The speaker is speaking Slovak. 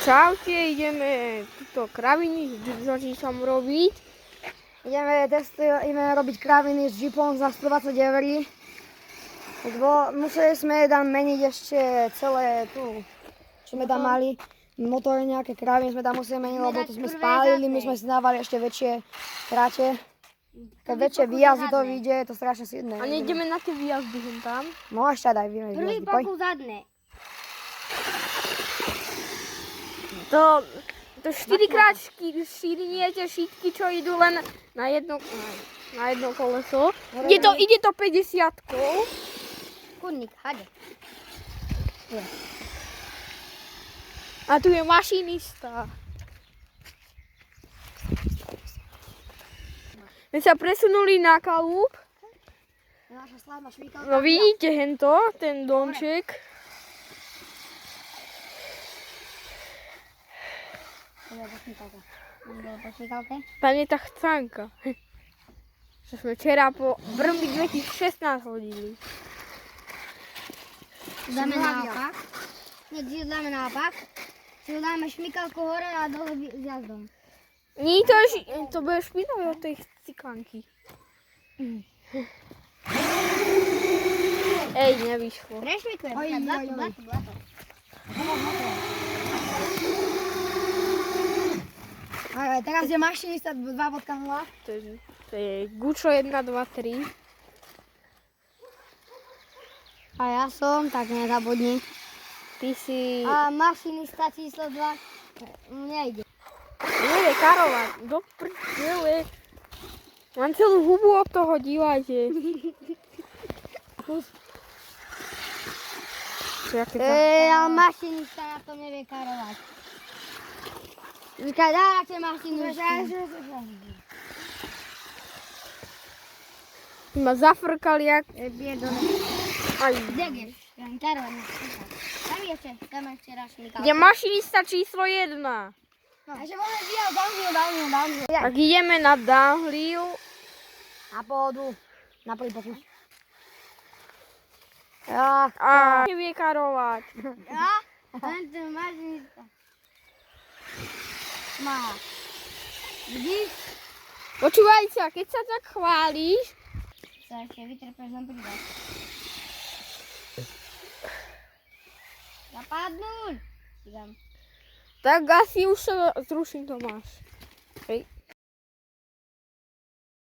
Čaute, ideme túto kraviny s Jožisom robiť. Ideme robiť kraviny s Jeepom za 120 €. Museli sme tam meniť ešte celé tu, čo sme tam mali. Motor, nejaké kraviny sme tam museli meniť, lebo to sme spálili, my sme si dávali ešte väčšie tráte. Keď väčšie výjazdy to vyjde, je to strašne silné. A nejdeme na tie výjazdy tam? No ešte daj výjazdy. Prvý pokus zadné. To 4x4 nie tie šítky, čo idú len na jedno koleso. Ide to 50-kou. Kurník, hade. A tu je mašinista. My sa presunuli na kalúb. Naša slávna švíkalka. No vidíte hento, ten domček. Tam je tá chcánka. Čo sme včera po Brmby 2016 hodili. Dáme naopak. Nie, dáme naopak. Čiže dáme šmykalku hore a dole s jazdom. Nie, to bude špinavé od tej cikánky. Ej, nevyšlo. Prešmykujeme. Blato. Teraz je mašinista 2.0. To je Gučo 1, 2, 3. A ja som, tak nezabudni. Ty si... A mašinista číslo 2 nejde. Nejde karovať. Do prdele. Mám celú hubu od toho, dívajte. A mašinista na tom nevie karovať. Říkaj, dáte mašinistu. Ma zafrkali jak... Aj. Jdeš, karovať. Tam ešte raz šmykalku. Je mašinista číslo 1. A že máme downhill. Tak ideme na downhill. Na pôdu. Na prvý pokus. A nevie karovať. Ja? Tento mašinista. Má. Vidíš? Počúvaj sa, keď sa tak chválíš, Sa ešte vytrpeš len pridať. Zapadnúť. tak asi už sa zruším, Tomáš. Hej.